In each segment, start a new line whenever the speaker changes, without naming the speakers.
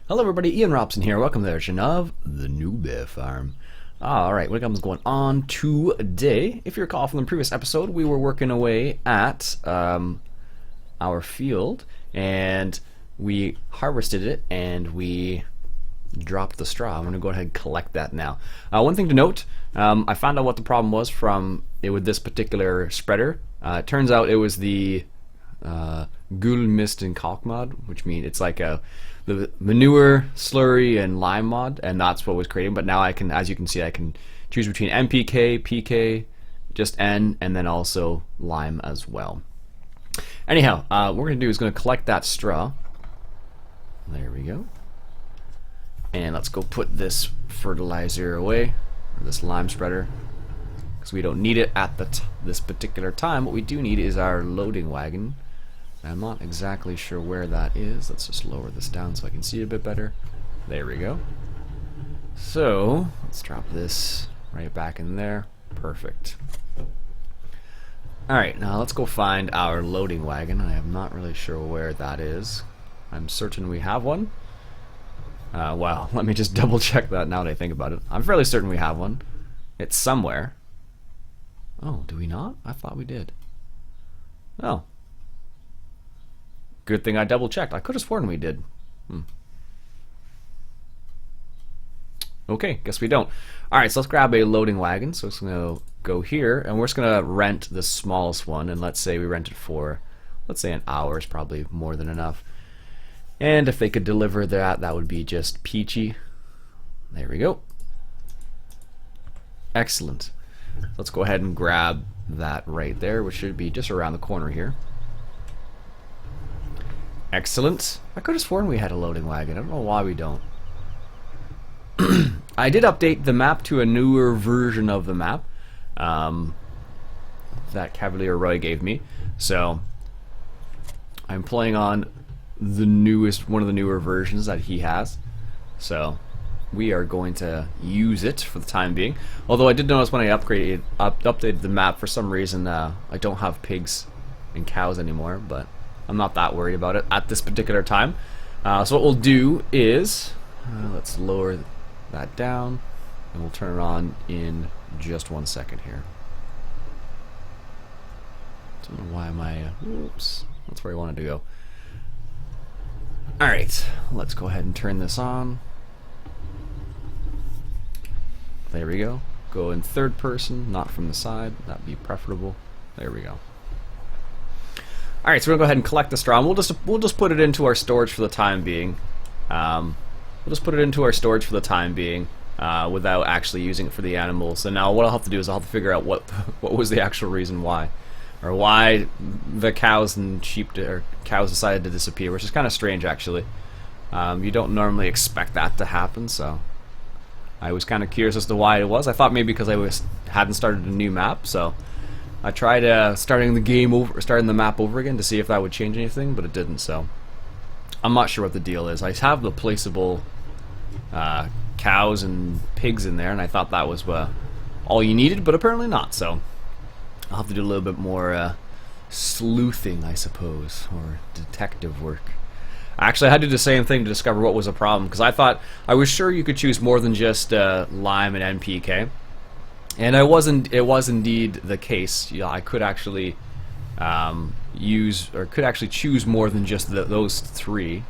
Hello everybody, Iain Robson here. Welcome to the version of the Newbie farm. Alright, what is going on today? If you recall from the previous episode, we were working away at our field, and we harvested it, and we dropped the straw. I'm going to go ahead and collect that now. One thing to note, I found out what the problem was from it with this particular spreader. It turns out it was the Gul Mist and Kalk mod, which means it's like the manure, slurry, and lime mod, and that's what was creating. But now I can, as you can see, I can choose between NPK, PK, just N, and then also lime as well. Anyhow, what we're going to do is going to collect that straw. There we go. And let's go put this fertilizer away, or this lime spreader, because we don't need it at this particular time. What we do need is our loading wagon. I'm not exactly sure where that is. Let's just lower this down so I can see it a bit better. There we go. So, let's drop this right back in there. Perfect. Alright, now let's go find our loading wagon. I am not really sure where that is. I'm certain we have one. Well, let me just double check that now that I think about it. I'm fairly certain we have one. It's somewhere. Oh, do we not? I thought we did. Oh. Good thing I double checked. I could have sworn we did. Okay, guess we don't. Alright, so let's grab a loading wagon. So it's going to go here, and we're just going to rent the smallest one, and let's say we rent it for, let's say an hour is probably more than enough. And if they could deliver that, that would be just peachy. There we go. Excellent. Let's go ahead and grab that right there, which should be just around the corner here. Excellent. I could have sworn we had a loading wagon. I don't know why we don't. I did update the map to a newer version of the map that Cavalier Roy gave me. So I'm playing on the newest, one of the newer versions that he has. So we are going to use it for the time being. Although I did notice when I updated the map, for some reason I don't have pigs and cows anymore, but I'm not that worried about it at this particular time. So what we'll do is, let's lower that down, and we'll turn it on in just 1 second here. Don't know why my, oops, that's where I wanted to go. Alright, let's go ahead and turn this on. There we go. Go in third person, not from the side. That'd be preferable. There we go. Alright, so we're gonna go ahead and collect the straw, and we'll just put it into our storage for the time being. We'll just put it into our storage for the time being, without actually using it for the animals. So now what I'll have to do is I'll have to figure out what was the actual reason why, or why the cows and sheep or cows decided to disappear, which is kind of strange actually. You don't normally expect that to happen, so I was kind of curious as to why it was. I thought maybe because hadn't started a new map, so I tried starting the map over again to see if that would change anything, but it didn't. So I'm not sure what the deal is. I have the placeable cows and pigs in there, and I thought that was all you needed, but apparently not. So I'll have to do a little bit more sleuthing, I suppose, or detective work. Actually, I had to do the same thing to discover what was a problem, because I was sure you could choose more than just lime and NPK. And it was indeed the case. Yeah, I could actually choose more than just those three,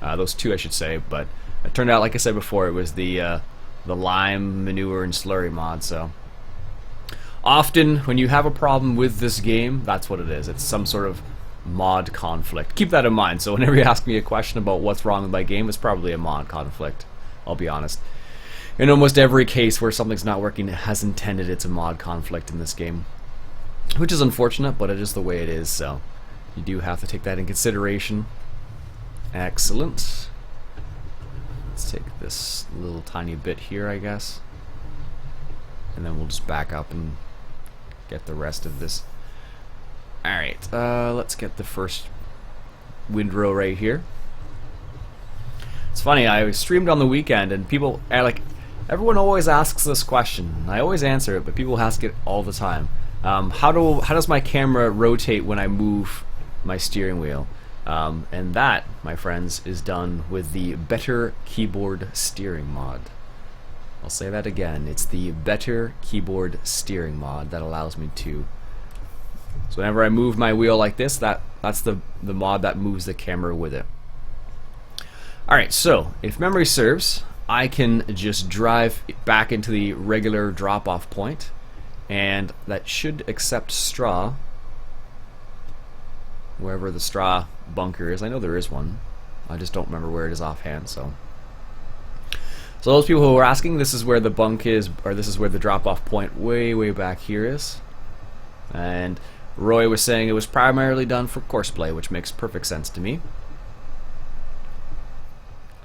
those two I should say. But it turned out, like I said before, it was the lime, manure, and slurry mod. So often when you have a problem with this game, that's what it is. It's some sort of mod conflict. Keep that in mind. So whenever you ask me a question about what's wrong with my game, it's probably a mod conflict. I'll be honest. In almost every case where something's not working as intended, it's a mod conflict in this game. Which is unfortunate, but it is the way it is, so you do have to take that in consideration. Excellent. Let's take this little tiny bit here, I guess. And then we'll just back up and get the rest of this. Alright, let's get the first windrow right here. It's funny, I streamed on the weekend, and people, everyone always asks this question. I always answer it, but people ask it all the time. How does my camera rotate when I move my steering wheel? And that, my friends, is done with the Better Keyboard Steering mod. I'll say that again. It's the Better Keyboard Steering mod that allows me to. So whenever I move my wheel like this, that's the mod that moves the camera with it. Alright, so if memory serves, I can just drive back into the regular drop-off point, and that should accept straw wherever the straw bunker is. I know there is one. I just don't remember where it is offhand. So those people who are asking, this is where the bunk is, or this is where the drop-off point way back here is. And Roy was saying it was primarily done for courseplay, which makes perfect sense to me.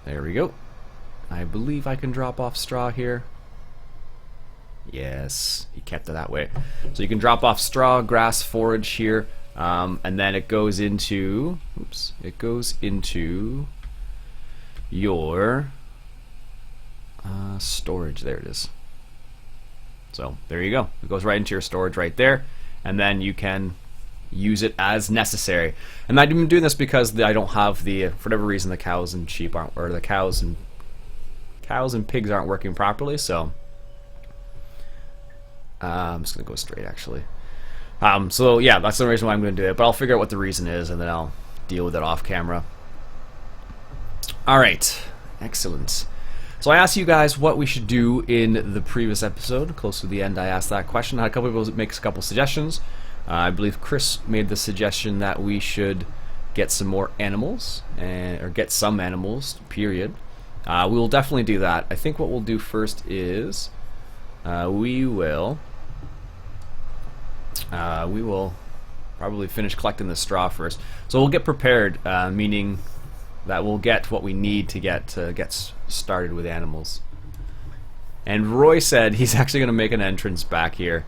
There we go. I believe I can drop off straw here. Yes, he kept it that way. So you can drop off straw, grass, forage here, and then it goes into, oops, it goes into your storage. There it is. So there you go. It goes right into your storage right there, and then you can use it as necessary. And I've been doing this because I don't have the, for whatever reason, the cows and sheep aren't, or the cows and pigs aren't working properly. So I'm just gonna go straight actually. So yeah, that's the reason why I'm going to do it, but I'll figure out what the reason is and then I'll deal with it off camera. Alright, excellent. So I asked you guys what we should do in the previous episode. Close to the end I asked that question. I had a couple people make a couple suggestions. I believe Chris made the suggestion that we should get some more animals, or get some animals, period. We will definitely do that. I think what we'll do first is we will probably finish collecting the straw first. So we'll get prepared, meaning that we'll get what we need to get started with animals. And Roy said he's actually going to make an entrance back here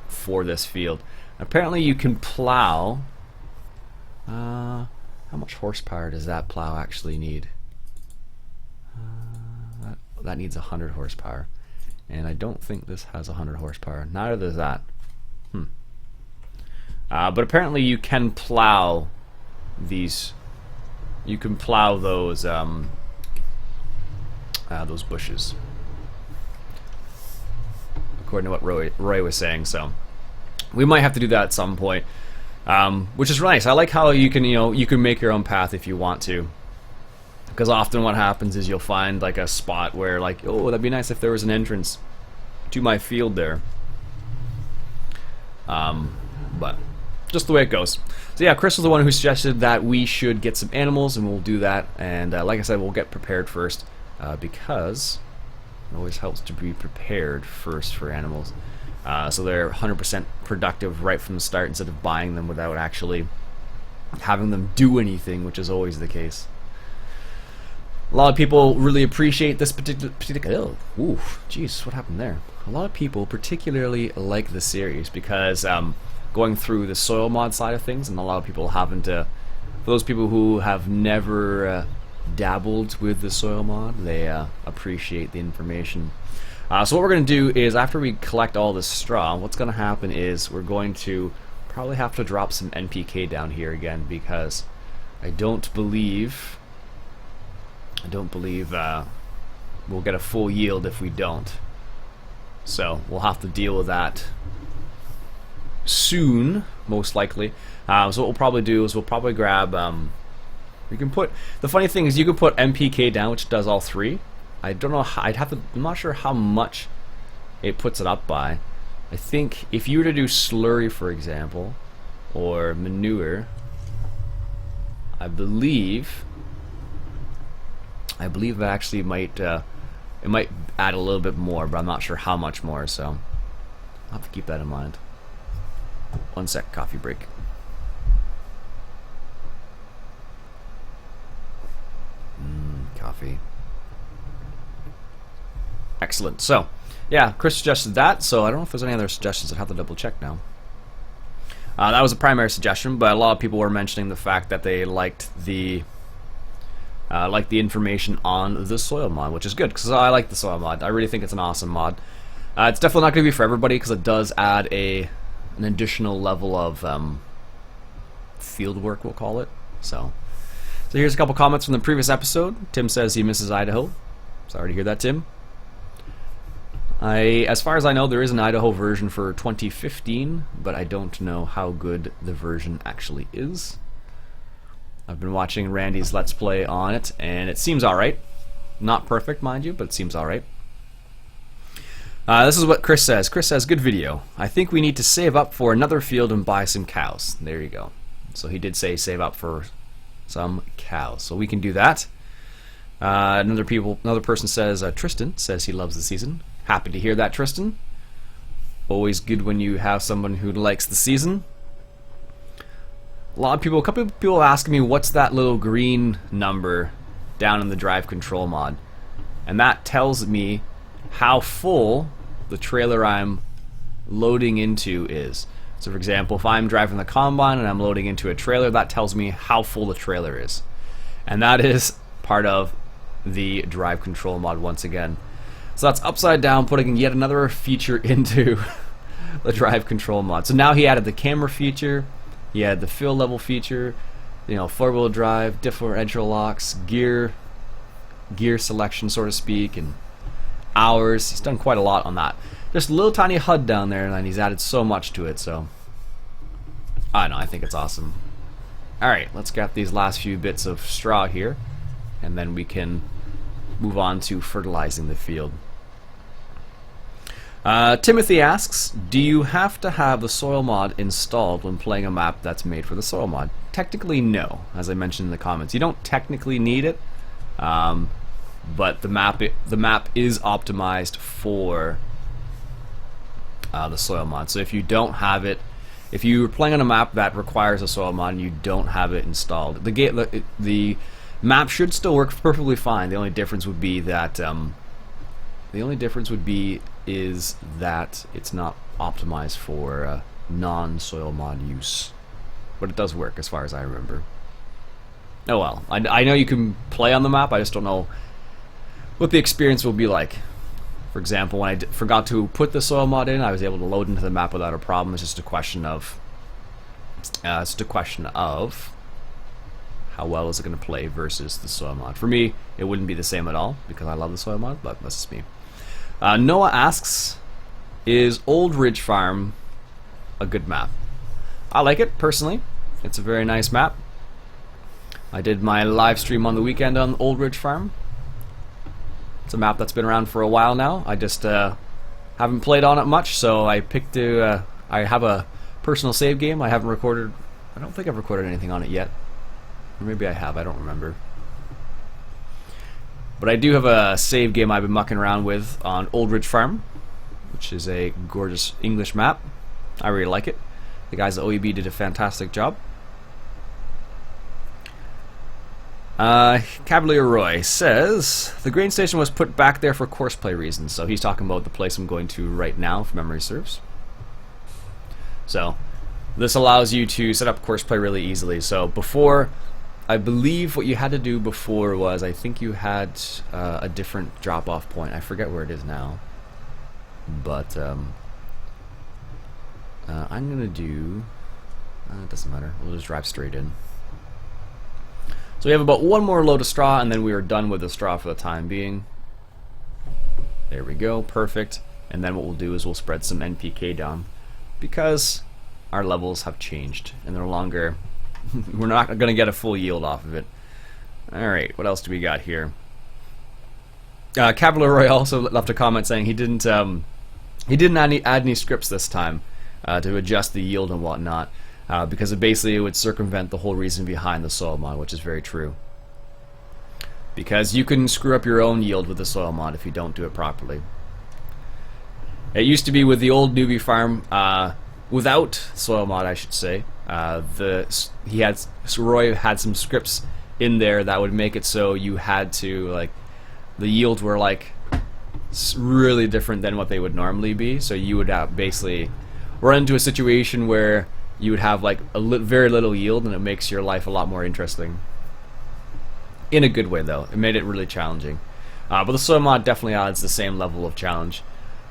for this field. Apparently you can plow. How much horsepower does that plow actually need? That needs 100 horsepower. And I don't think this has 100 horsepower. Neither does that. But apparently you can plow these. You can plow those bushes, according to what Roy was saying. So we might have to do that at some point, which is nice. I like how you can make your own path if you want to. Because often what happens is you'll find like a spot where like, oh, that'd be nice if there was an entrance to my field there. But just the way it goes. So yeah, Chris was the one who suggested that we should get some animals, and we'll do that. And like I said, we'll get prepared first, because it always helps to be prepared first for animals. So they're 100% productive right from the start, instead of buying them without actually having them do anything, which is always the case. A lot of people really appreciate this particular ooh, jeez, what happened there? A lot of people particularly like the series because going through the soil mod side of things, and a lot of people haven't. For those people who have never dabbled with the soil mod, they appreciate the information. So what we're going to do is, after we collect all this straw, what's going to happen is we're going to probably have to drop some NPK down here again, because I don't believe we'll get a full yield if we don't. So we'll have to deal with that soon, most likely. So what we'll probably do is we'll probably grab. We can put. The funny thing is, you can put NPK down, which does all three. I don't know. I'd have to. I'm not sure how much it puts it up by. I think if you were to do slurry, for example, or manure, I believe it actually might. It might add a little bit more, but I'm not sure how much more. So I'll have to keep that in mind. One sec, coffee break. Coffee. Excellent. So, yeah, Chris suggested that, so I don't know if there's any other suggestions. I'd have to double check now. That was a primary suggestion, but a lot of people were mentioning the fact that they liked the information on the soil mod, which is good, because I like the soil mod. I really think it's an awesome mod. It's definitely not going to be for everybody, because it does add an additional level of field work, we'll call it. So here's a couple comments from the previous episode. Tim says he misses Idaho. Sorry to hear that, Tim. As far as I know, there is an Idaho version for 2015, but I don't know how good the version actually is. I've been watching Randy's Let's Play on it, and it seems alright. Not perfect, mind you, but it seems alright. This is what Chris says. Chris says, good video. I think we need to save up for another field and buy some cows. There you go. So he did say save up for some cows. So we can do that. Another person says, Tristan says he loves the season. Happy to hear that, Tristan. Always good when you have someone who likes the season. A couple of people asking me what's that little green number down in the drive control mod. And that tells me how full the trailer I'm loading into is. So for example, if I'm driving the combine and I'm loading into a trailer, that tells me how full the trailer is. And that is part of the drive control mod once again. So that's upside down, putting yet another feature into the drive control mod. So now he added the camera feature, he had the fill level feature, you know, four-wheel drive, differential locks, gear selection, so to speak, and hours. He's done quite a lot on that. Just a little tiny HUD down there, and he's added so much to it. So I don't know, I think it's awesome. Alright, let's get these last few bits of straw here, and then we can move on to fertilizing the field. Timothy asks, do you have to have the soil mod installed when playing a map that's made for the soil mod? Technically, no. As I mentioned in the comments, you don't technically need it, but the map is optimized for the soil mod. So if you don't have it, if you're playing on a map that requires a soil mod and you don't have it installed, the map should still work perfectly fine. The only difference would be that is that it's not optimized for non-soil mod use, but it does work as far as I remember. Oh well, I know you can play on the map. I just don't know what the experience will be like. For example, when I forgot to put the soil mod in, I was able to load into the map without a problem. It's just a question of how well is it going to play versus the soil mod. For me, it wouldn't be the same at all because I love the soil mod, but that's just me. Noah asks, is Old Ridge Farm a good map? I like it, personally. It's a very nice map. I did my live stream on the weekend on Old Ridge Farm. It's a map that's been around for a while now. I just haven't played on it much, so I picked to... I have a personal save game. I haven't recorded... I don't think I've recorded anything on it yet. Or maybe I have, I don't remember. But I do have a save game I've been mucking around with on Old Ridge Farm, which is a gorgeous English map. I really like it. The guys at OEB did a fantastic job. Cavalier Roy says, the grain station was put back there for courseplay reasons. So he's talking about the place I'm going to right now, if memory serves. So this allows you to set up courseplay really easily. So before... I believe what you had to do before was, I think you had a different drop-off point. I forget where it is now. But I'm going to do... it doesn't matter. We'll just drive straight in. So we have about one more load of straw, and then we are done with the straw for the time being. There we go. Perfect. And then what we'll do is we'll spread some NPK down, because our levels have changed, and they're no longer... we're not going to get a full yield off of it. Alright, what else do we got here? Cavalier Roy also left a comment saying he didn't add any scripts this time to adjust the yield and whatnot, because it would circumvent the whole reason behind the soil mod, which is very true. Because you can screw up your own yield with the soil mod if you don't do it properly. It used to be with the old Newbie farm, without soil mod, I should say. Roy had some scripts in there that would make it so you had to, like, the yields were like really different than what they would normally be. So you would basically run into a situation where you would have like very little yield, and it makes your life a lot more interesting. In a good way, though. It made it really challenging. But the soil mod definitely adds the same level of challenge,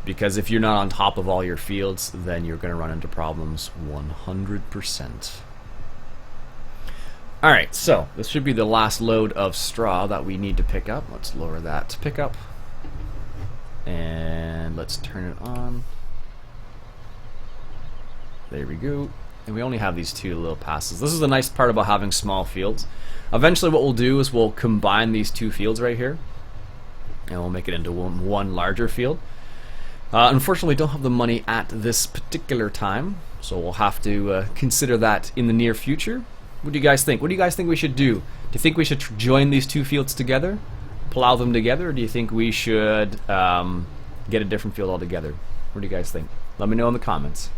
because if you're not on top of all your fields, then you're going to run into problems 100%. Alright, so this should be the last load of straw that we need to pick up. Let's lower that to pick up. And let's turn it on. There we go. And we only have these two little passes. This is the nice part about having small fields. Eventually what we'll do is we'll combine these two fields right here. And we'll make it into one larger field. Unfortunately, we don't have the money at this particular time. So we'll have to consider that in the near future. What do you guys think? What do you guys think we should do? Do you think we should join these two fields together? Plow them together? Or do you think we should get a different field altogether? What do you guys think? Let me know in the comments.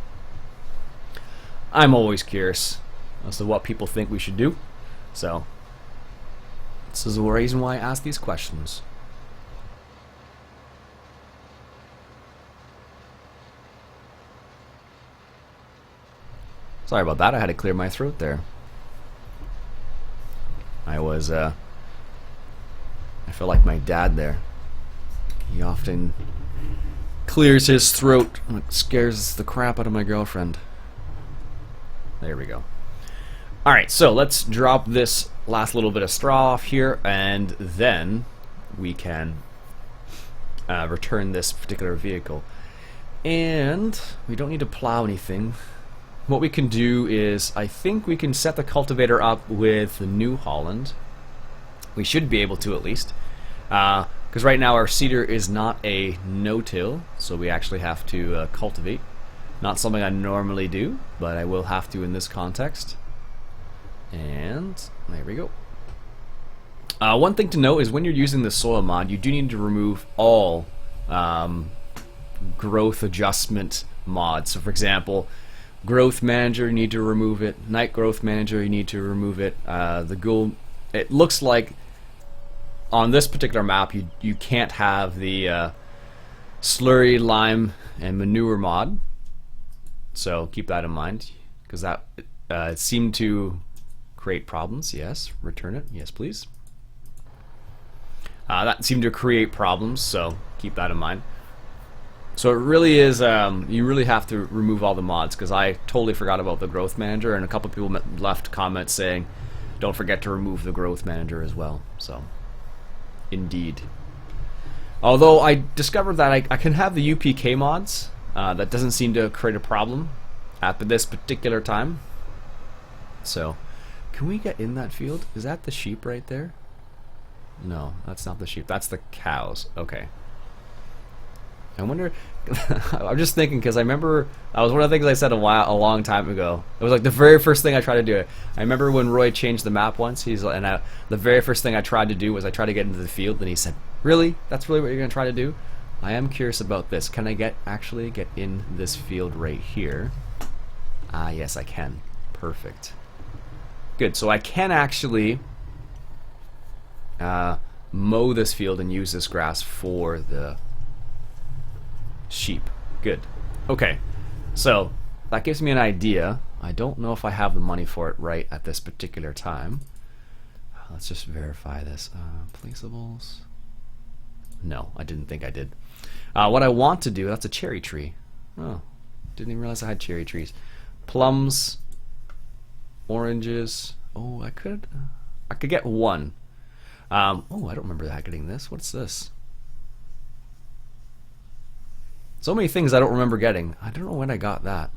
I'm always curious as to what people think we should do. So, this is the reason why I ask these questions. Sorry about that, I had to clear my throat there. I feel like my dad there. He often clears his throat and it scares the crap out of my girlfriend. There we go. Alright, so let's drop this last little bit of straw off here, and then we can return this particular vehicle. And we don't need to plow anything. What we can do is, I think we can set the cultivator up with the New Holland. We should be able to, at least. Because right now our seeder is not a no-till, so we actually have to cultivate. Not something I normally do, but I will have to in this context. And there we go. One thing to note is when you're using the soil mod, you do need to remove all growth adjustment mods. So for example, Growth Manager, you need to remove it. Night Growth Manager, you need to remove it. It looks like on this particular map you can't have the slurry, lime, and manure mod. So keep that in mind, because that it seemed to create problems. Yes, return it. Yes, please. That seemed to create problems, so keep that in mind. So it really is, you really have to remove all the mods, because I totally forgot about the Growth Manager, and a couple people left comments saying, don't forget to remove the Growth Manager as well. So, indeed. Although I discovered that I can have the UPK mods, that doesn't seem to create a problem at this particular time. So, can we get in that field? Is that the sheep right there? No, that's not the sheep. That's the cows. Okay. I wonder. I'm just thinking, because I remember that was one of the things I said a long time ago. It was like the very first thing I tried to do. I remember when Roy changed the map once. The very first thing I tried to do was I tried to get into the field, and he said, "Really? That's really what you're gonna try to do?" I am curious about this. Can I actually get in this field right here? Ah, yes, I can. Perfect. Good. So I can actually mow this field and use this grass for the sheep. Good. Okay, so that gives me an idea. I don't know if I have the money for it right at this particular time. Let's just verify this. Placeables. No, I didn't think I did. What I want to do, that's a cherry tree. Oh, didn't even realize I had cherry trees. Plums, oranges. Oh, I could get one. Oh, I don't remember that getting this. What's this? So many things I don't remember getting. I don't know when I got that.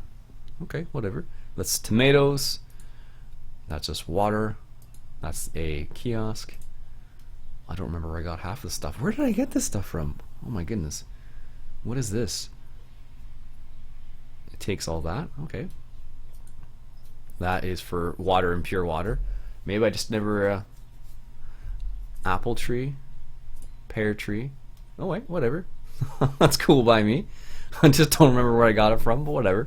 Okay, whatever. That's tomatoes. That's just water. That's a kiosk. I don't remember where I got half the stuff. Where did I get this stuff from? Oh my goodness. What is this? It takes all that. Okay. That is for water and pure water. Maybe I just never... apple tree. Pear tree. Oh wait, whatever. That's cool by me. I just don't remember where I got it from, but whatever.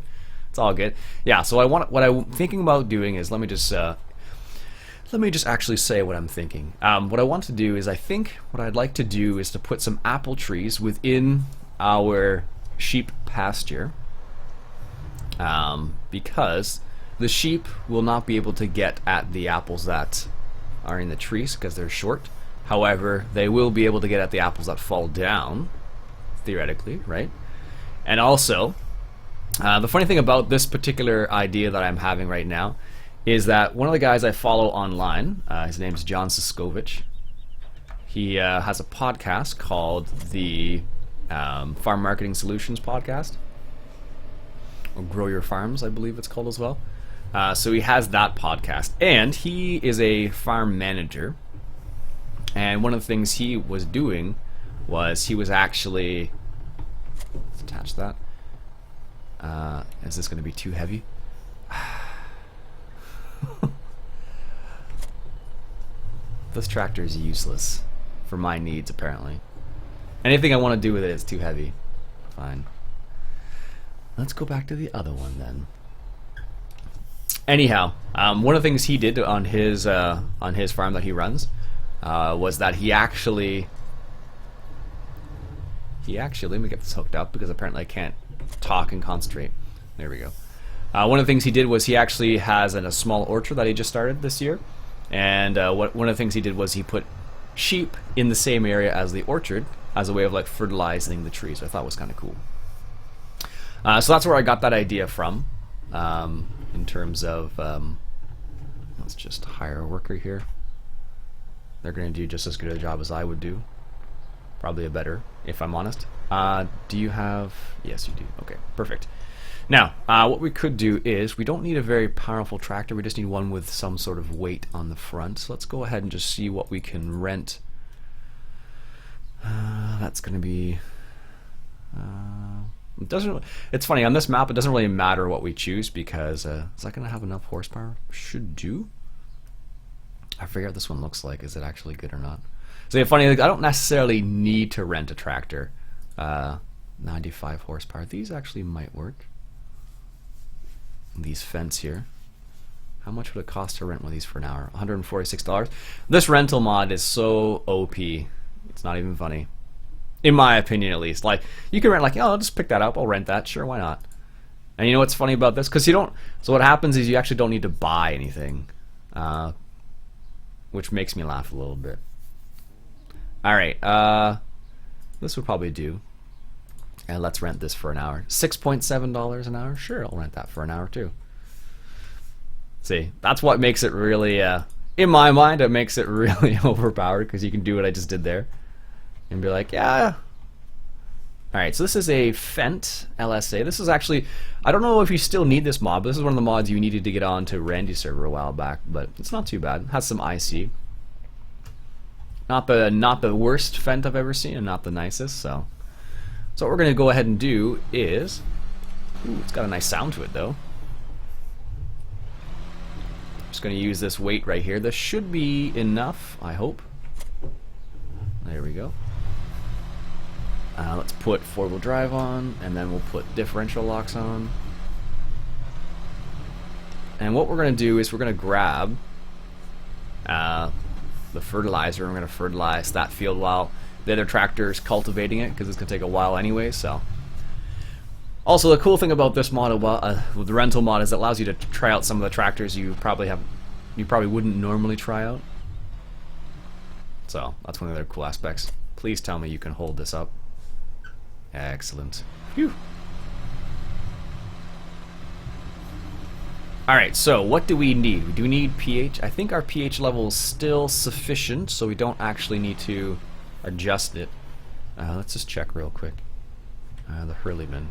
It's all good. Yeah, so what I'm thinking about doing is, let me just actually say what I'm thinking. What I want to do is, I think what I'd like to do is to put some apple trees within our sheep pasture, because the sheep will not be able to get at the apples that are in the trees because they're short. However, they will be able to get at the apples that fall down, theoretically, right? And also, the funny thing about this particular idea that I'm having right now is that one of the guys I follow online, his name's John Siskovich. He has a podcast called the Farm Marketing Solutions Podcast, or Grow Your Farms, I believe it's called as well. So he has that podcast, and he is a farm manager. And one of the things he was doing was he was actually, let's attach that. Is this going to be too heavy? This tractor is useless for my needs, apparently. Anything I want to do with it is too heavy. Fine. Let's go back to the other one then. Anyhow, one of the things he did on his farm that he runs was that he actually let me get this hooked up because apparently I can't talk and concentrate. There we go. One of the things he did was he actually has a small orchard that he just started this year, and one of the things he did was he put sheep in the same area as the orchard as a way of like fertilizing the trees. I thought was kind of cool. So that's where I got that idea from. In terms of, let's just hire a worker here. They're going to do just as good a job as I would do. Probably a better, if I'm honest. Do you have... Yes, you do. Okay, perfect. Now, what we could do is, we don't need a very powerful tractor, we just need one with some sort of weight on the front. So let's go ahead and just see what we can rent. That's going to be... It's funny, on this map it doesn't really matter what we choose because is that going to have enough horsepower? Should do. I forget what this one looks like. Is it actually good or not? So funny, like, I don't necessarily need to rent a tractor. 95 horsepower. These actually might work. These fence here. How much would it cost to rent one of these for an hour? $146. This rental mod is so OP. It's not even funny. In my opinion, at least. Like, you can rent, like, oh, I'll just pick that up, I'll rent that, sure, why not? And you know what's funny about this? Because you don't, so what happens is you actually don't need to buy anything. Which makes me laugh a little bit. Alright, this would probably do. And let's rent this for an hour. $6.7 an hour? Sure, I'll rent that for an hour too. See, that's what makes it really, in my mind, it makes it really overpowered, because you can do what I just did there. And be like, yeah. Alright, so this is a Fent LSA. This is actually, I don't know if you still need this mod, but this is one of the mods you needed to get on to Randy's server a while back, but it's not too bad. It has some IC. Not the worst Fent I've ever seen, and not the nicest, so. So what we're going to go ahead and do is, ooh, it's got a nice sound to it though. Just going to use this weight right here. This should be enough, I hope. There we go. Let's put four-wheel drive on, and then we'll put differential locks on. And what we're going to do is we're going to grab the fertilizer, and we're going to fertilize that field while the other tractor's cultivating it, because it's going to take a while anyway. So, also the cool thing about this mod, with the rental mod, is it allows you to try out some of the tractors you probably wouldn't normally try out. So that's one of the other cool aspects. Please tell me you can hold this up. Excellent. Phew. Alright, so what do we need? Do we need pH? I think our pH level is still sufficient, so we don't actually need to adjust it. Let's just check real quick. The Hurleyman.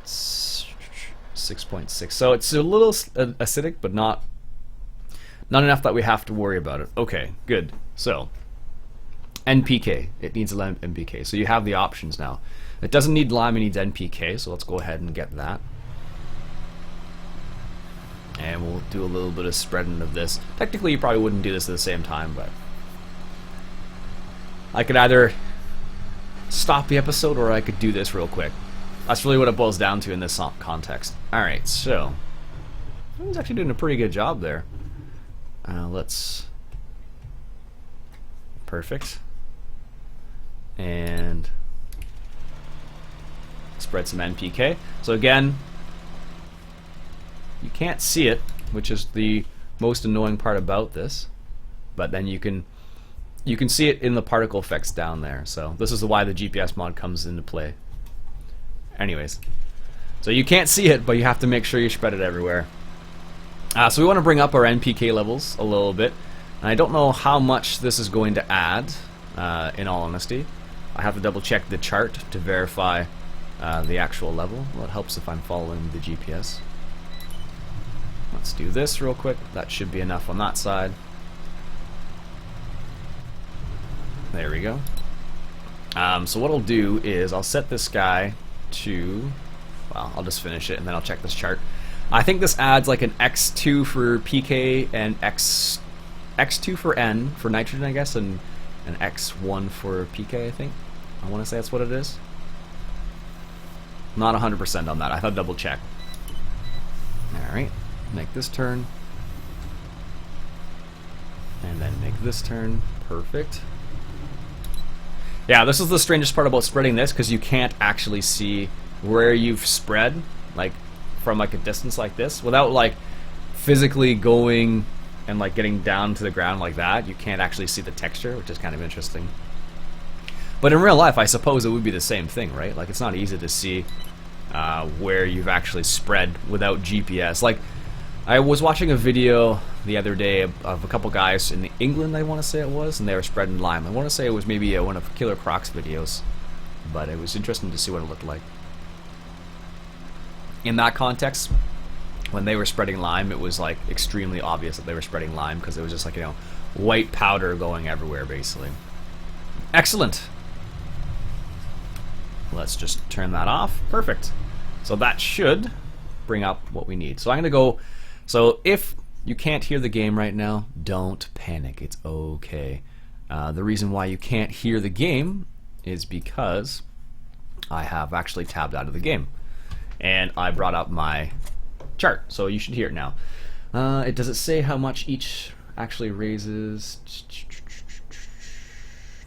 6.6. So it's a little acidic, but not enough that we have to worry about it. Okay, good. So, NPK. It needs NPK. So you have the options now. It doesn't need lime, it needs NPK, so let's go ahead and get that. And we'll do a little bit of spreading of this. Technically, you probably wouldn't do this at the same time, but I could either stop the episode or I could do this real quick. That's really what it boils down to in this context. Alright, so he's actually doing a pretty good job there. Let's... Perfect. And spread some NPK. So again, you can't see it, which is the most annoying part about this, but then you can see it in the particle effects down there. So this is why the GPS mod comes into play. Anyways, so you can't see it, but you have to make sure you spread it everywhere. So we want to bring up our NPK levels a little bit. And I don't know how much this is going to add, in all honesty. I have to double check the chart to verify the actual level. Well, it helps if I'm following the GPS. Let's do this real quick. That should be enough on that side. There we go. So what I'll do is I'll set this guy to, well, I'll just finish it and then I'll check this chart. I think this adds like an X2 for PK and X2 for N for nitrogen, I guess, and an X1 for PK, I think. I want to say that's what it is. Not 100% on that. I thought double check. Alright, make this turn. And then make this turn. Perfect. Yeah, this is the strangest part about spreading this, because you can't actually see where you've spread, like, from like a distance like this, without like physically going and like getting down to the ground like that. You can't actually see the texture, which is kind of interesting. But in real life, I suppose it would be the same thing, right? Like, it's not easy to see where you've actually spread without GPS. Like, I was watching a video the other day of a couple guys in England, I want to say it was, and they were spreading lime. I want to say it was maybe one of Killer Croc's videos, but it was interesting to see what it looked like. In that context, when they were spreading lime, it was like extremely obvious that they were spreading lime, because it was just like, you know, white powder going everywhere, basically. Excellent. Let's just turn that off. Perfect. So that should bring up what we need. So I'm going to go. So if you can't hear the game right now, don't panic. It's okay. The reason why you can't hear the game is because I have actually tabbed out of the game. And I brought up my chart, so you should hear it now. Does it say how much each actually raises?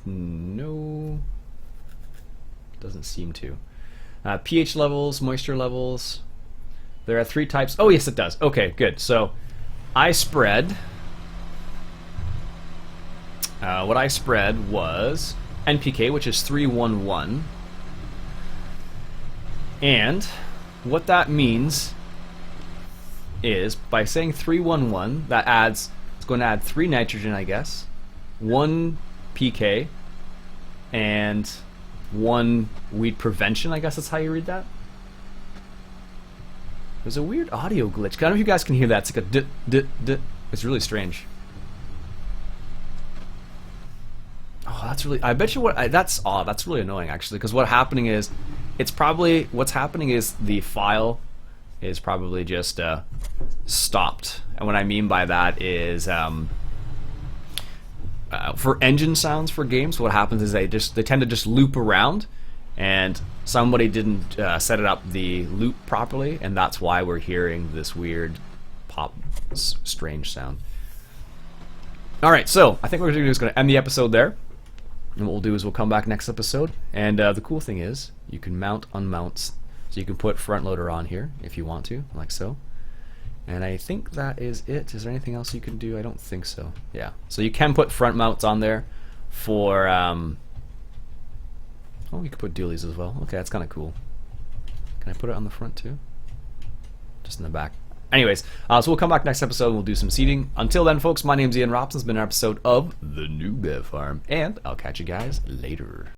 No. Doesn't seem to. pH levels, moisture levels. There are 3 types. Oh, yes, it does. Okay, good. So I spread. What I spread was NPK, which is 311. And what that means is, by saying 311, that adds, it's going to add 3 nitrogen, I guess, 1 PK, and 1 weed prevention, I guess that's how you read that. There's a weird audio glitch. I don't know if you guys can hear that. It's like a dit, dit, dit. It's really strange. Oh, that's really, I bet you what, that's really annoying, actually, because what's happening is the file is probably just stopped. And what I mean by that is for engine sounds for games, what happens is they tend to just loop around, and somebody didn't set it up the loop properly, and that's why we're hearing this weird pop strange sound. Alright, so I think what we're going to do is going to end the episode there. And what we'll do is we'll come back next episode, and the cool thing is you can mount unmounts, so you can put front loader on here if you want to, like so. And I think that is it. Is there anything else you can do? I don't think so. Yeah, so you can put front mounts on there for oh, you can put dualies as well. Okay, that's kind of cool. Can I put it on the front too? Just in the back. Anyways, so we'll come back next episode and we'll do some seeding. Until then, folks, my name's Iain Robson. It's been an episode of The Newbie Farm, and I'll catch you guys later.